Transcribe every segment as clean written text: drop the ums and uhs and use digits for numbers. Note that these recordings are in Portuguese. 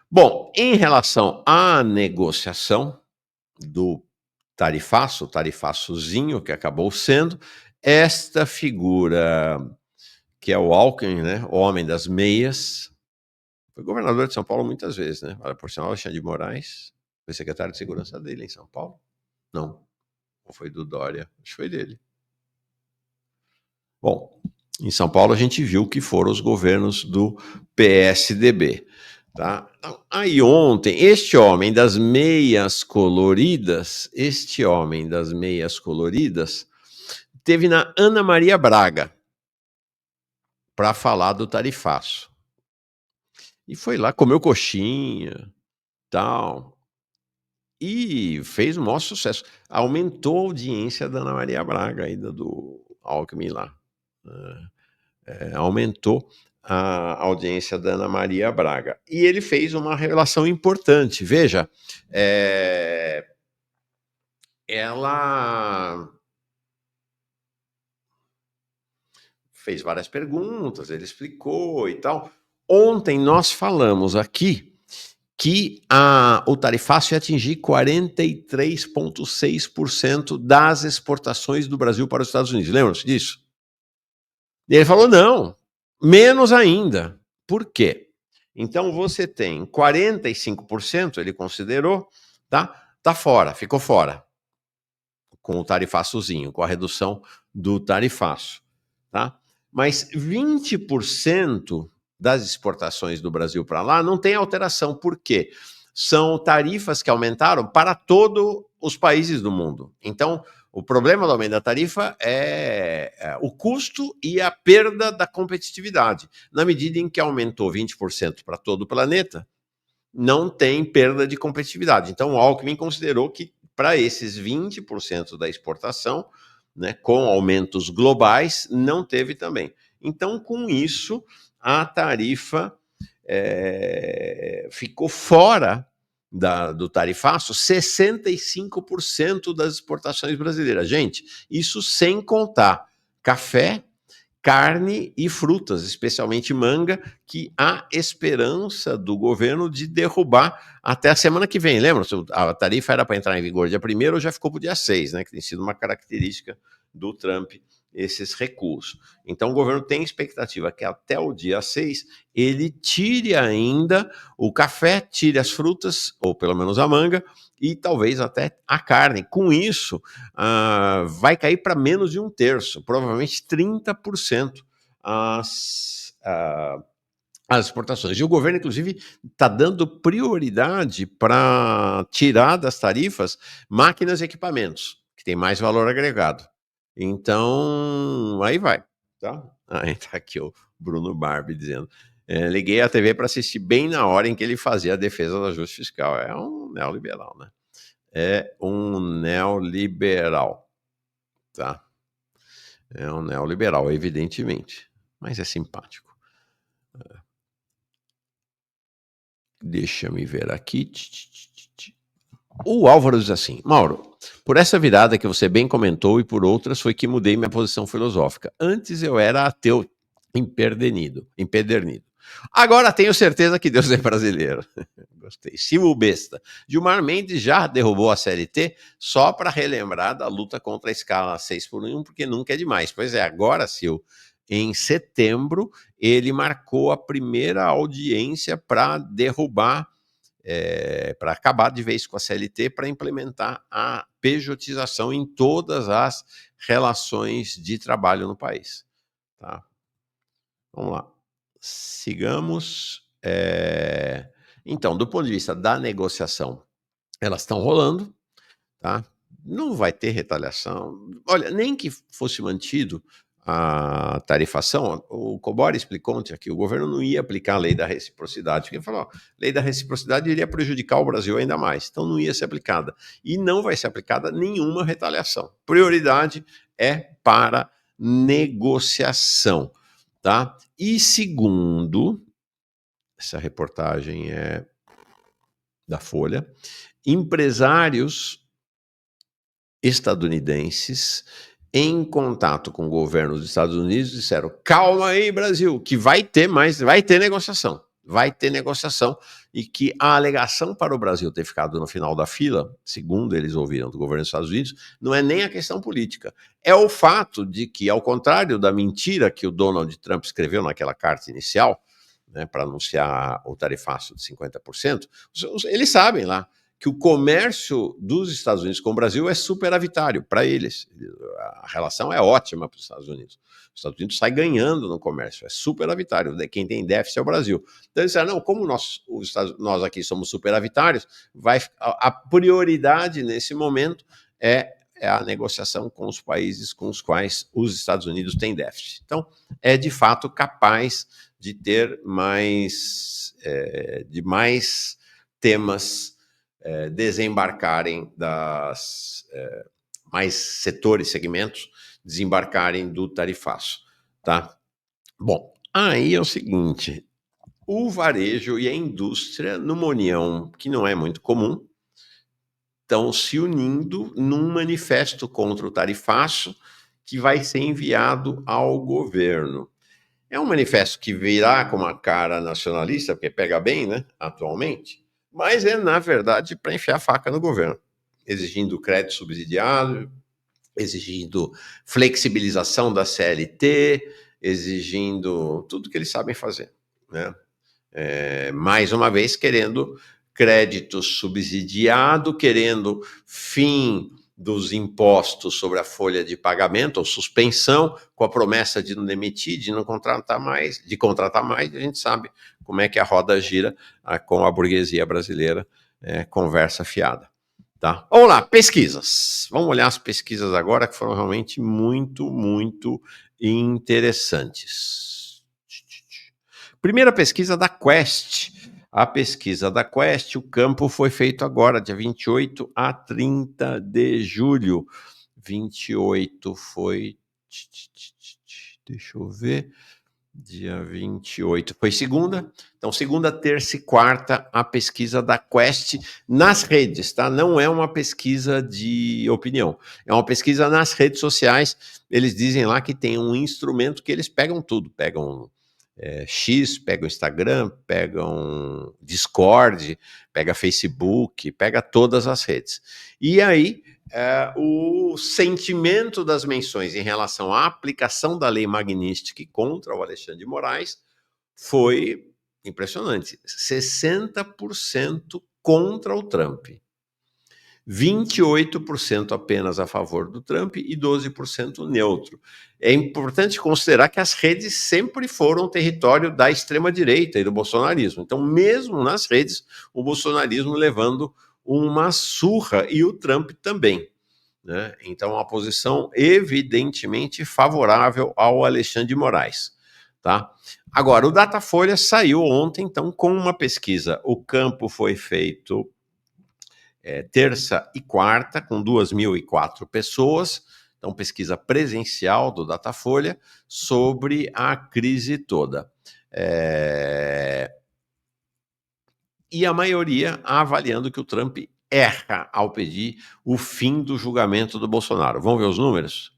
Bom, em relação à negociação do tarifaço, o tarifaçozinho que acabou sendo, esta figura que é o Alckmin, né, o homem das meias, foi governador de São Paulo muitas vezes, né? Olha, por sinal, Alexandre de Moraes foi secretário de segurança dele em São Paulo. Não, ou foi do Dória? Acho que foi dele. Bom, em São Paulo a gente viu que foram os governos do PSDB. Tá? Aí ontem, este homem das meias coloridas, teve na Ana Maria Braga para falar do tarifaço. E foi lá, comeu coxinha, tal, e fez um maior sucesso. Aumentou a audiência da Ana Maria Braga, ainda do Alckmin lá. Aumentou a audiência da Ana Maria Braga. E ele fez uma revelação importante. Veja, ela fez várias perguntas, ele explicou e tal. Ontem nós falamos aqui que o tarifaço ia atingir 43,6% das exportações do Brasil para os Estados Unidos. Lembram-se disso? E ele falou: não, menos ainda. Por quê? Então você tem 45%, ele considerou, tá fora, ficou fora, com o tarifaçozinho, com a redução do tarifaço, tá? Mas 20% das exportações do Brasil para lá não tem alteração. Por quê? São tarifas que aumentaram para todos os países do mundo. Então, o problema do aumento da tarifa é o custo e a perda da competitividade. Na medida em que aumentou 20% para todo o planeta, não tem perda de competitividade. Então, o Alckmin considerou que para esses 20% da exportação, né, com aumentos globais, não teve também. Então, com isso, a tarifa ficou fora do tarifaço 65% das exportações brasileiras. Gente, isso sem contar café, carne e frutas, especialmente manga, que há esperança do governo de derrubar até a semana que vem. Lembra? A tarifa era para entrar em vigor dia 1º, ou já ficou para o dia 6, né? Que tem sido uma característica do Trump, esses recuos. Então, o governo tem expectativa que até o dia 6 ele tire ainda o café, tire as frutas, ou pelo menos a manga, e talvez até a carne. Com isso, vai cair para menos de um terço, provavelmente 30% as exportações. E o governo, inclusive, está dando prioridade para tirar das tarifas máquinas e equipamentos, que tem mais valor agregado. Então, aí vai. Tá? Aí tá aqui o Bruno Barbie dizendo. Liguei a TV para assistir bem na hora em que ele fazia a defesa do ajuste fiscal. É um neoliberal, né? É um neoliberal, tá? É um neoliberal, evidentemente, mas é simpático. Deixa-me ver aqui. O Álvaro diz assim: Mauro, por essa virada que você bem comentou e por outras foi que mudei minha posição filosófica. Antes eu era ateu empedernido. Agora tenho certeza que Deus é brasileiro. Gostei. Silvio Besta. Gilmar Mendes já derrubou a CLT só para relembrar da luta contra a escala 6x1, porque nunca é demais. Pois é, agora, Sil, em setembro, ele marcou a primeira audiência para derrubar, para acabar de vez com a CLT, para implementar a pejotização em todas as relações de trabalho no país. Tá? Vamos lá. Sigamos. Então, do ponto de vista da negociação, elas estão rolando, tá? Não vai ter retaliação. Olha, nem que fosse mantido a tarifação, o Cobori explicou ontem aqui, o governo não ia aplicar a lei da reciprocidade, porque ele falou, a lei da reciprocidade iria prejudicar o Brasil ainda mais, então não ia ser aplicada. E não vai ser aplicada nenhuma retaliação. Prioridade é para negociação, tá? E segundo, essa reportagem é da Folha, empresários estadunidenses em contato com o governo dos Estados Unidos disseram: calma aí, Brasil, que vai ter negociação. vai ter negociação, e que a alegação para o Brasil ter ficado no final da fila, segundo eles ouviram do governo dos Estados Unidos, não é nem a questão política, é o fato de que, ao contrário da mentira que o Donald Trump escreveu naquela carta inicial, né, para anunciar o tarifaço de 50%, eles sabem lá que o comércio dos Estados Unidos com o Brasil é superavitário para eles. A relação é ótima para os Estados Unidos. Os Estados Unidos sai ganhando no comércio, é superavitário. Quem tem déficit é o Brasil. Então eles disseram, não, como nós aqui somos superavitários, a prioridade nesse momento é a negociação com os países com os quais os Estados Unidos têm déficit. Então, é de fato capaz de ter mais temas desembarcarem mais setores, segmentos, desembarcarem do tarifaço, tá? Bom, aí é o seguinte, o varejo e a indústria, numa união que não é muito comum, estão se unindo num manifesto contra o tarifaço que vai ser enviado ao governo. É um manifesto que virá com uma cara nacionalista, porque pega bem, né, atualmente, mas é, na verdade, para enfiar a faca no governo, exigindo crédito subsidiado, exigindo flexibilização da CLT, exigindo tudo que eles sabem fazer, né? Mais uma vez, querendo crédito subsidiado, querendo fim dos impostos sobre a folha de pagamento, ou suspensão, com a promessa de não demitir, de não contratar mais, de contratar mais, a gente sabe como é que a roda gira com a burguesia brasileira, conversa fiada. Tá? Vamos lá, pesquisas. Vamos olhar as pesquisas agora, que foram realmente muito, muito interessantes. Primeira pesquisa da Quest. A pesquisa da Quest, o campo foi feito agora, dia 28 a 30 de julho. 28 foi... Deixa eu ver... Dia 28 foi segunda. Então, segunda, terça e quarta, a pesquisa da Quest nas redes, tá? Não é uma pesquisa de opinião. É uma pesquisa nas redes sociais. Eles dizem lá que tem um instrumento que eles pegam tudo. Pegam X, pegam Instagram, pegam Discord, pega Facebook, pega todas as redes. E aí, o sentimento das menções em relação à aplicação da lei Magnitsky contra o Alexandre de Moraes foi impressionante. 60% contra o Trump. 28% apenas a favor do Trump e 12% neutro. É importante considerar que as redes sempre foram território da extrema-direita e do bolsonarismo. Então, mesmo nas redes, o bolsonarismo levando uma surra e o Trump também, né? Então, a posição evidentemente favorável ao Alexandre de Moraes. Tá? Agora, o Datafolha saiu ontem, então, com uma pesquisa. O campo foi feito terça e quarta, com 2.004 pessoas, então pesquisa presencial do Datafolha, sobre a crise toda. E a maioria avaliando que o Trump erra ao pedir o fim do julgamento do Bolsonaro. Vamos ver os números?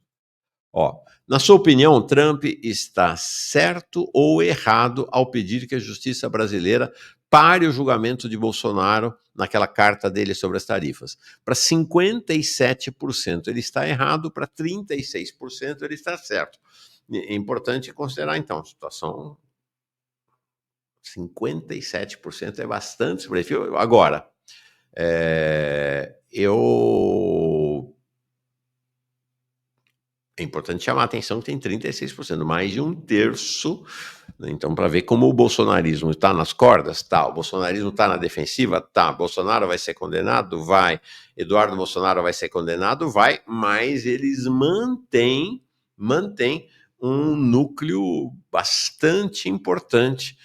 Ó, na sua opinião, Trump está certo ou errado ao pedir que a justiça brasileira pare o julgamento de Bolsonaro naquela carta dele sobre as tarifas? Para 57% ele está errado, para 36% ele está certo. É importante considerar, então, a situação... 57% é bastante expressivo. Agora, é importante chamar a atenção que tem 36%, mais de um terço. Né? Então, para ver como o bolsonarismo está nas cordas, tá. O bolsonarismo está na defensiva, tá. Bolsonaro vai ser condenado? Vai. Eduardo Bolsonaro vai ser condenado? Vai. Mas eles mantêm um núcleo bastante importante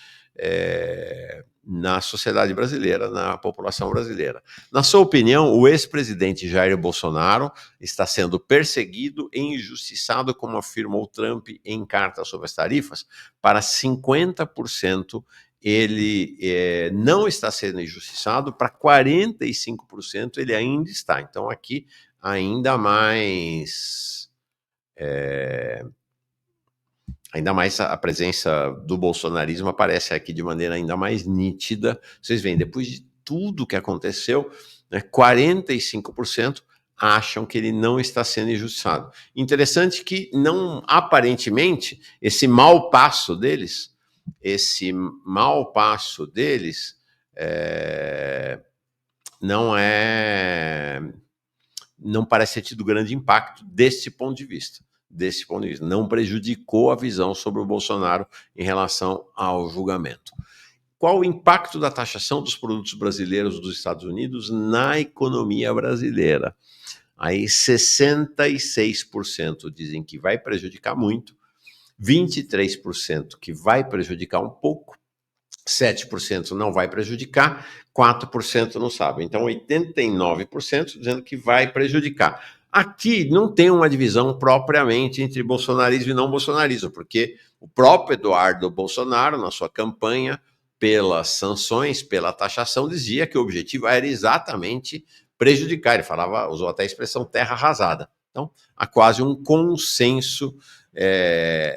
na sociedade brasileira, na população brasileira. Na sua opinião, o ex-presidente Jair Bolsonaro está sendo perseguido e injustiçado, como afirmou Trump em carta sobre as tarifas? Para 50%, ele não está sendo injustiçado, para 45% ele ainda está. Então, aqui, ainda mais Ainda mais a presença do bolsonarismo aparece aqui de maneira ainda mais nítida. Vocês veem, depois de tudo que aconteceu, né, 45% acham que ele não está sendo injustiçado. Interessante que não, aparentemente, esse mau passo deles não parece ter tido grande impacto desse ponto de vista. Não prejudicou a visão sobre o Bolsonaro em relação ao julgamento. Qual o impacto da taxação dos produtos brasileiros dos Estados Unidos na economia brasileira? Aí 66% dizem que vai prejudicar muito, 23% que vai prejudicar um pouco, 7% não vai prejudicar, 4% não sabe. Então, 89% dizendo que vai prejudicar. Aqui não tem uma divisão propriamente entre bolsonarismo e não bolsonarismo, porque o próprio Eduardo Bolsonaro, na sua campanha pelas sanções, pela taxação, dizia que o objetivo era exatamente prejudicar. Ele falava, usou até a expressão terra arrasada. Então, há quase um consenso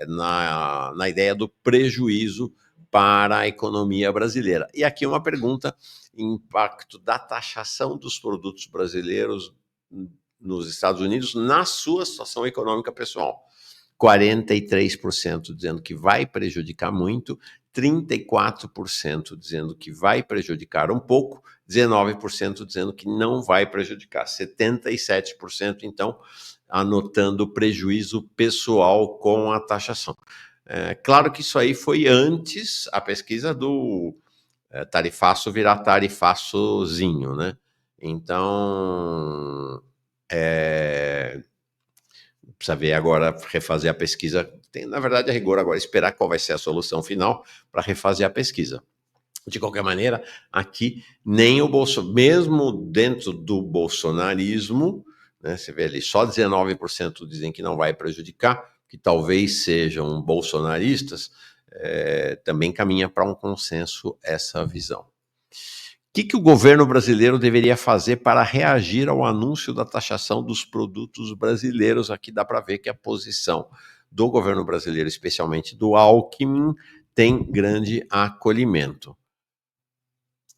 na ideia do prejuízo para a economia brasileira. E aqui uma pergunta: impacto da taxação dos produtos brasileiros nos Estados Unidos na sua situação econômica pessoal. 43% dizendo que vai prejudicar muito, 34% dizendo que vai prejudicar um pouco, 19% dizendo que não vai prejudicar, 77% então anotando prejuízo pessoal com a taxação. Claro que isso aí foi antes a pesquisa do tarifaço virar tarifaçozinho, né? Então, precisa ver agora, refazer a pesquisa. Tem, na verdade, a rigor agora, esperar qual vai ser a solução final para refazer a pesquisa. De qualquer maneira, aqui nem o Bolsonaro, mesmo dentro do bolsonarismo, né, você vê ali, só 19% dizem que não vai prejudicar, que talvez sejam bolsonaristas, também caminha para um consenso essa visão. O que o governo brasileiro deveria fazer para reagir ao anúncio da taxação dos produtos brasileiros? Aqui dá para ver que a posição do governo brasileiro, especialmente do Alckmin, tem grande acolhimento.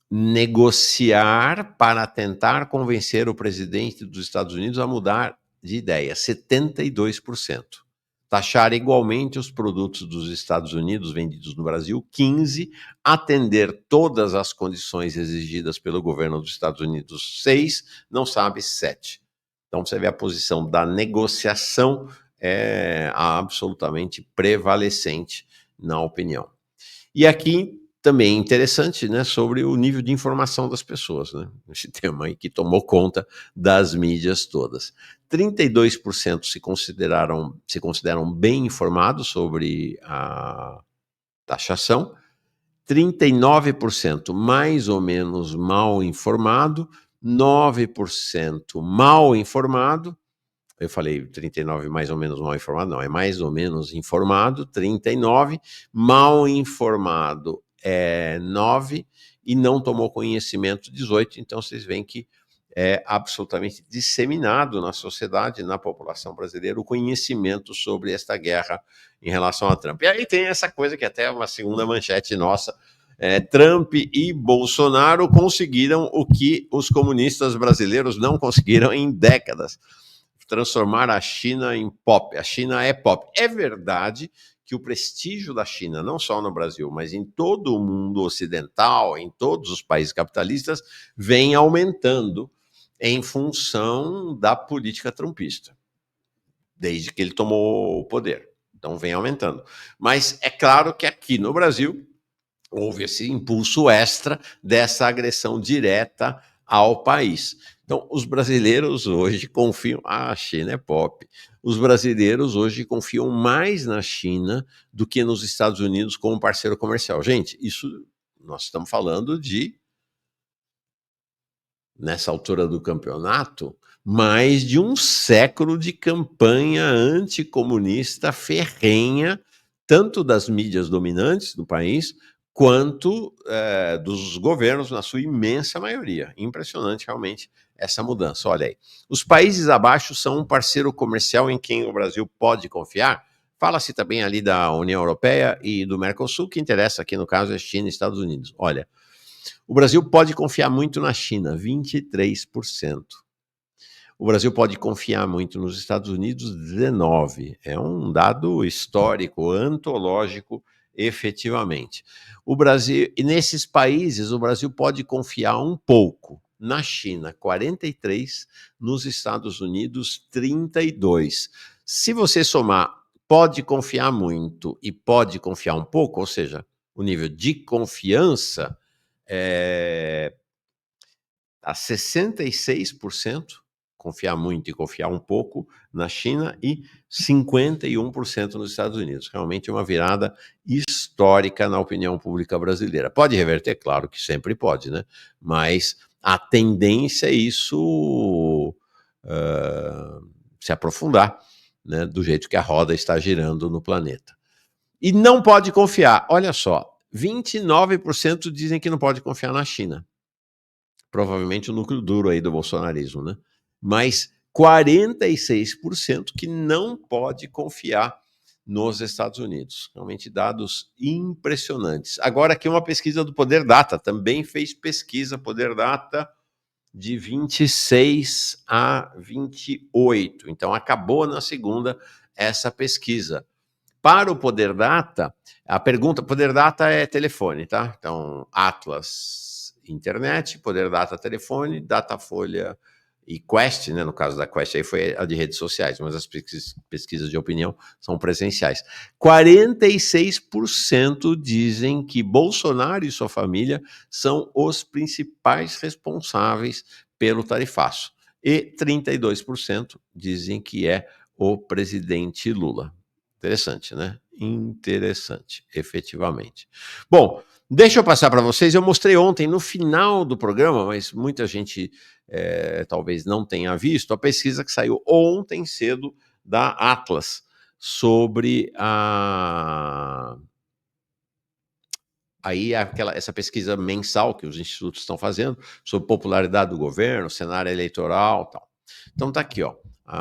Negociar para tentar convencer o presidente dos Estados Unidos a mudar de ideia, 72%. Taxar igualmente os produtos dos Estados Unidos vendidos no Brasil, 15%. Atender todas as condições exigidas pelo governo dos Estados Unidos, 6%. Não sabe, 7%. Então, você vê a posição da negociação absolutamente prevalecente na opinião. E aqui também interessante, né, sobre o nível de informação das pessoas, né? Esse tema aí que tomou conta das mídias todas. 32% se consideram bem informados sobre a taxação, 39% mais ou menos mal informado, 9% mal informado. Eu falei 39 mais ou menos mal informado, não, é mais ou menos informado, 39, mal informado 9 e não tomou conhecimento 18, então vocês veem que é absolutamente disseminado na sociedade, na população brasileira, o conhecimento sobre esta guerra em relação a Trump. E aí tem essa coisa que até é uma segunda manchete nossa, Trump e Bolsonaro conseguiram o que os comunistas brasileiros não conseguiram em décadas: transformar a China em pop. A China é pop. É verdade que o prestígio da China, não só no Brasil, mas em todo o mundo ocidental, em todos os países capitalistas, vem aumentando em função da política trumpista, desde que ele tomou o poder. Então vem aumentando. Mas é claro que aqui no Brasil houve esse impulso extra dessa agressão direta ao país. Então, os brasileiros hoje confiam... a China é pop. Os brasileiros hoje confiam mais na China do que nos Estados Unidos como parceiro comercial. Gente, isso nós estamos falando de, nessa altura do campeonato, mais de um século de campanha anticomunista ferrenha, tanto das mídias dominantes do país, quanto dos governos, na sua imensa maioria. Impressionante, realmente, essa mudança. Olha aí. Os países abaixo são um parceiro comercial em quem o Brasil pode confiar? Fala-se também ali da União Europeia e do Mercosul, que interessa aqui no caso é China e Estados Unidos. Olha, o Brasil pode confiar muito na China, 23%. O Brasil pode confiar muito nos Estados Unidos, 19%. É um dado histórico, antológico, efetivamente. O Brasil, e nesses países, o Brasil pode confiar um pouco. Na China, 43%, nos Estados Unidos, 32%. Se você somar pode confiar muito e pode confiar um pouco, ou seja, o nível de confiança a 66%, confiar muito e confiar um pouco na China, e 51% nos Estados Unidos. Realmente é uma virada histórica na opinião pública brasileira. Pode reverter? Claro que sempre pode, né? Mas a tendência é isso se aprofundar, né? Do jeito que a roda está girando no planeta. E não pode confiar. Olha só, 29% dizem que não pode confiar na China. Provavelmente o núcleo duro aí do bolsonarismo, né? Mas 46% que não pode confiar nos Estados Unidos. Realmente dados impressionantes. Agora aqui uma pesquisa do Poder Data, também fez pesquisa Poder Data de 26 a 28. Então acabou na segunda essa pesquisa. Para o Poder Data, a pergunta, Poder Data é telefone, tá? Então, Atlas, internet, Poder Data, telefone, Datafolha e Quest, né? No caso da Quest aí foi a de redes sociais, mas as pesquisas de opinião são presenciais. 46% dizem que Bolsonaro e sua família são os principais responsáveis pelo tarifaço. E 32% dizem que é o presidente Lula. Interessante, né? Interessante, efetivamente. Bom, deixa eu passar para vocês. Eu mostrei ontem no final do programa, mas muita gente talvez não tenha visto, a pesquisa que saiu ontem cedo da Atlas sobre essa pesquisa mensal que os institutos estão fazendo sobre popularidade do governo, cenário eleitoral e tal. Então tá aqui, ó,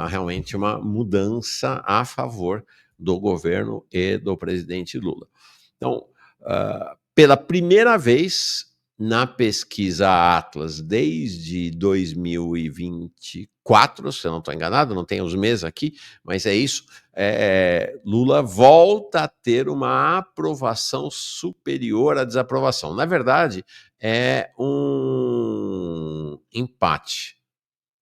realmente uma mudança a favor do governo e do presidente Lula. Então, pela primeira vez na pesquisa Atlas desde 2024, se eu não estou enganado, não tem os meses aqui, mas é isso, Lula volta a ter uma aprovação superior à desaprovação. Na verdade, é um empate,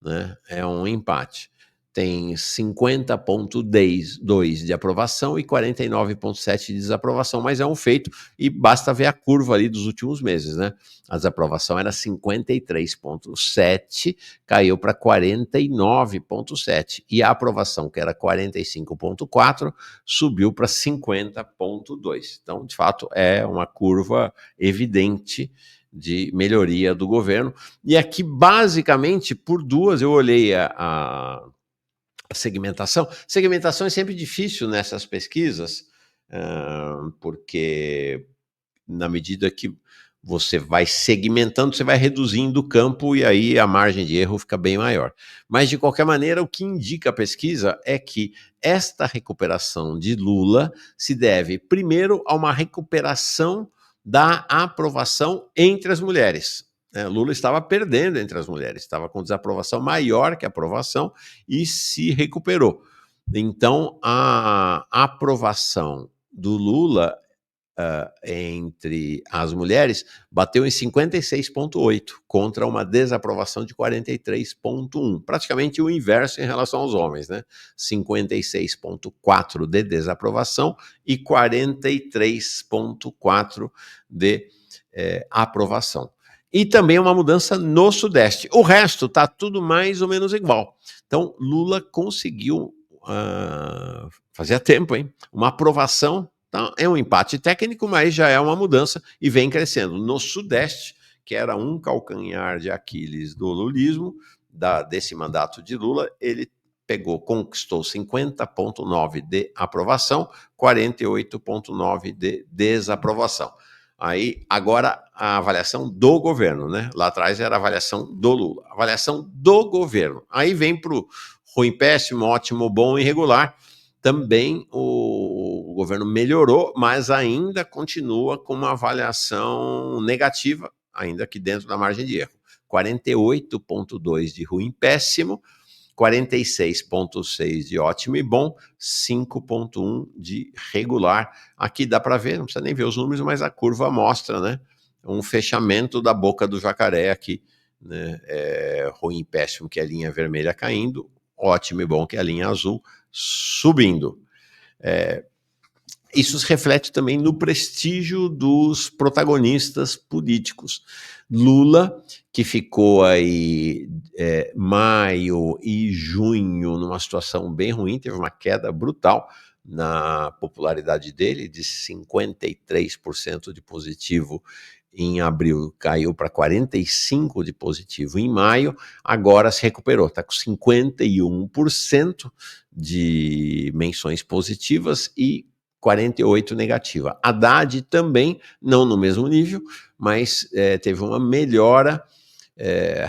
né? É um empate. Tem 50,2 de aprovação e 49,7 de desaprovação, mas é um feito e basta ver a curva ali dos últimos meses, né? A desaprovação era 53,7, caiu para 49,7 e a aprovação, que era 45,4, subiu para 50,2. Então, de fato, é uma curva evidente de melhoria do governo. E aqui, basicamente, por duas, eu olhei a segmentação. Segmentação é sempre difícil nessas pesquisas, porque na medida que você vai segmentando, você vai reduzindo o campo e aí a margem de erro fica bem maior. Mas, de qualquer maneira, o que indica a pesquisa é que esta recuperação de Lula se deve, primeiro, a uma recuperação da aprovação entre as mulheres. Lula estava perdendo entre as mulheres, estava com desaprovação maior que a aprovação e se recuperou. Então, a aprovação do Lula entre as mulheres bateu em 56,8 contra uma desaprovação de 43,1, praticamente o inverso em relação aos homens, né? 56,4 de desaprovação e 43,4 de aprovação. E também uma mudança no Sudeste. O resto está tudo mais ou menos igual. Então, Lula conseguiu, fazia tempo, hein? Uma aprovação. Então, é um empate técnico, mas já é uma mudança e vem crescendo. No Sudeste, que era um calcanhar de Aquiles do lulismo, desse mandato de Lula, ele conquistou 50,9 de aprovação, 48,9 de desaprovação. Aí, agora, a avaliação do governo, né? Lá atrás era a avaliação do Lula. Avaliação do governo. Aí vem para o ruim, péssimo, ótimo, bom e regular. também o governo melhorou, mas ainda continua com uma avaliação negativa, ainda que dentro da margem de erro. 48,2 de ruim péssimo, 46,6 de ótimo e bom, 5,1 de regular. Aqui dá para ver, não precisa nem ver os números, mas a curva mostra, né, um fechamento da boca do jacaré aqui, né, ruim e péssimo, que é a linha vermelha caindo, ótimo e bom, que é a linha azul subindo. Isso se reflete também no prestígio dos protagonistas políticos. Lula, que ficou aí maio e junho numa situação bem ruim, teve uma queda brutal na popularidade dele, de 53% de positivo em abril, caiu para 45% de positivo em maio, agora se recuperou, está com 51% de menções positivas e 48 negativa. Haddad também, não no mesmo nível, mas teve uma melhora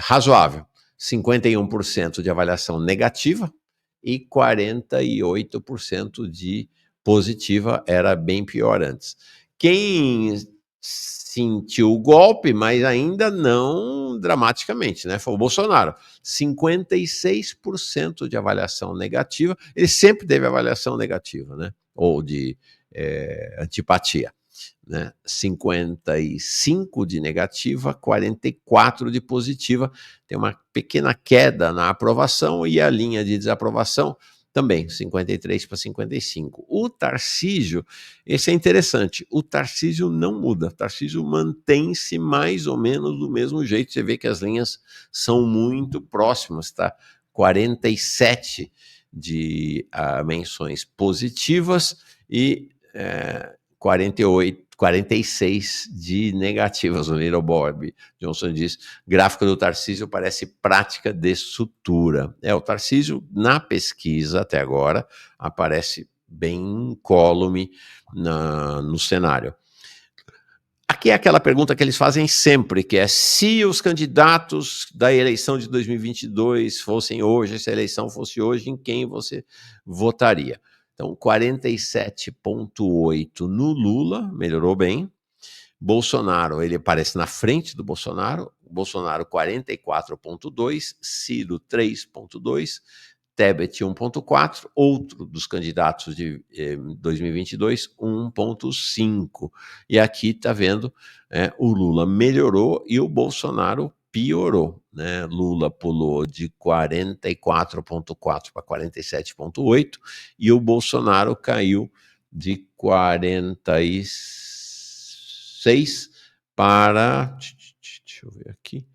razoável. 51% de avaliação negativa e 48% de positiva, era bem pior antes. Quem sentiu o golpe, mas ainda não dramaticamente, né? Foi o Bolsonaro. 56% de avaliação negativa. Ele sempre teve avaliação negativa, né? Ou de antipatia, né? 55 de negativa, 44 de positiva. Tem uma pequena queda na aprovação e a linha de desaprovação também, 53 para 55. O Tarcísio, esse é interessante, o Tarcísio não muda, o Tarcísio mantém-se mais ou menos do mesmo jeito, você vê que as linhas são muito próximas, tá? 47 de menções positivas e 46 de negativas. O Little Bob Johnson diz: gráfico do Tarcísio parece prática de sutura. O Tarcísio, na pesquisa até agora, aparece bem incólume no cenário. Aqui é aquela pergunta que eles fazem sempre, que é: se os candidatos da eleição de 2022 fossem hoje, se a eleição fosse hoje, em quem você votaria? Então, 47,8 no Lula, melhorou bem. Bolsonaro, ele aparece na frente do Bolsonaro. Bolsonaro 44,2, Ciro 3,2, Tebet 1,4, outro dos candidatos de 2022, 1,5. E aqui está vendo, o Lula melhorou e o Bolsonaro piorou, né? Lula pulou de 44,4 para 47,8 e o Bolsonaro caiu de 46 para, deixa eu ver aqui,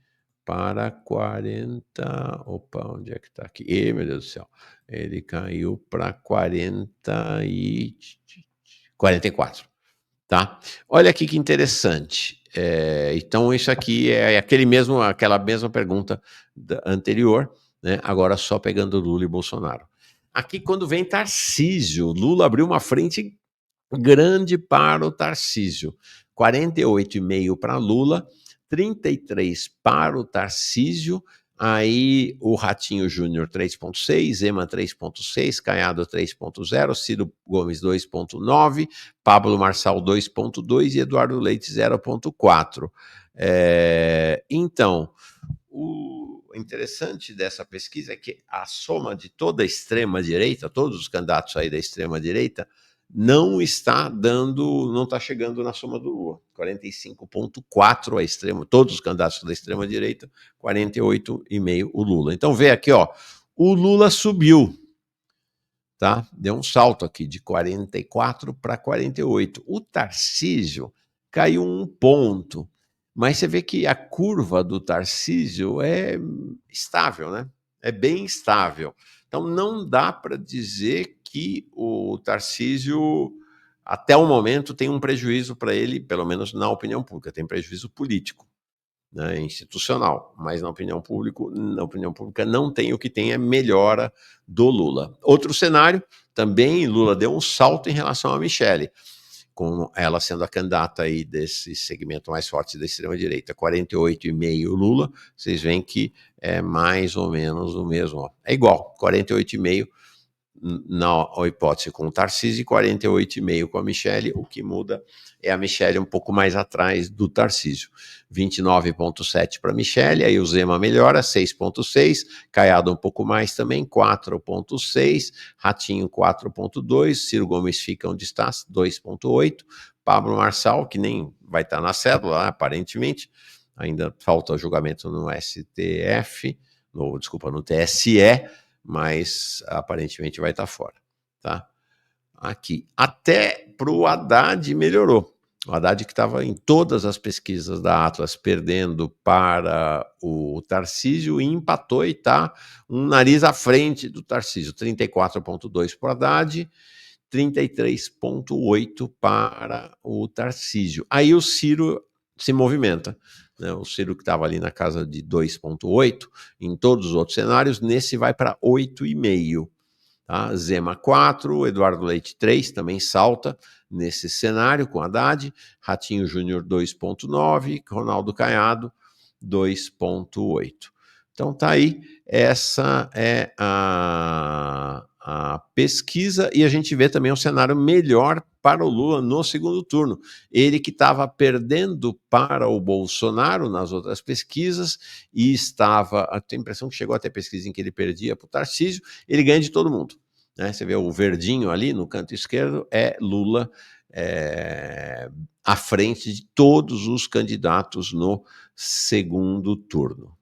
para 40, opa, onde é que está aqui? Meu Deus do céu, ele caiu para 44, tá? Olha aqui que interessante. Então, isso aqui é aquela mesma pergunta anterior, né? Agora só pegando Lula e Bolsonaro. Aqui, quando vem Tarcísio, Lula abriu uma frente grande para o Tarcísio. 48,5 para Lula, 33 para o Tarcísio, aí o Ratinho Júnior 3,6, Zema 3,6, Caiado 3,0, Ciro Gomes 2,9, Pablo Marçal 2,2 e Eduardo Leite 0,4. Então, o interessante dessa pesquisa é que a soma de toda a extrema-direita, todos os candidatos aí da extrema-direita, não está chegando na soma do Lula. 45,4 a extrema, todos os candidatos da extrema-direita, 48,5 o Lula. Então vê aqui, ó, o Lula subiu, tá? Deu um salto aqui de 44 para 48. O Tarcísio caiu um ponto, mas você vê que a curva do Tarcísio é estável, né? É bem estável. Então não dá para dizer que o Tarcísio, até o momento, tem um prejuízo para ele, pelo menos na opinião pública, tem prejuízo político, né, institucional, mas na opinião pública não tem. O que tem é melhora do Lula. Outro cenário, também Lula deu um salto em relação a Michele, com ela sendo a candidata aí desse segmento mais forte da extrema-direita, 48,5 Lula, vocês veem que é mais ou menos o mesmo, ó. É igual, 48,5 na hipótese com o Tarcísio e 48,5% com a Michelle. O que muda é a Michelle um pouco mais atrás do Tarcísio. 29,7% para a Michelle, aí o Zema melhora, 6,6%, Caiado um pouco mais também, 4,6%, Ratinho 4,2%, Ciro Gomes fica onde está, 2,8%, Pablo Marçal, que nem vai estar na cédula, aparentemente, ainda falta julgamento no STF, desculpa, no TSE, mas aparentemente vai estar fora, tá? Aqui, até para o Haddad melhorou. O Haddad, que estava em todas as pesquisas da Atlas perdendo para o Tarcísio, e empatou e está um nariz à frente do Tarcísio, 34,2% para o Haddad, 33,8% para o Tarcísio. Aí o Ciro se movimenta, né? O Ciro, que estava ali na casa de 2,8% em todos os outros cenários, nesse vai para 8,5%. Tá? Zema 4, Eduardo Leite 3, também salta nesse cenário com Haddad, Ratinho Júnior 2,9, Ronaldo Caiado 2,8. Então tá aí, essa é a pesquisa, e a gente vê também um cenário melhor para o Lula no segundo turno. Ele que estava perdendo para o Bolsonaro nas outras pesquisas e estava, eu tenho a impressão que chegou até pesquisa em que ele perdia para o Tarcísio, ele ganha de todo mundo. Né? Você vê o verdinho ali no canto esquerdo, é Lula à frente de todos os candidatos no segundo turno.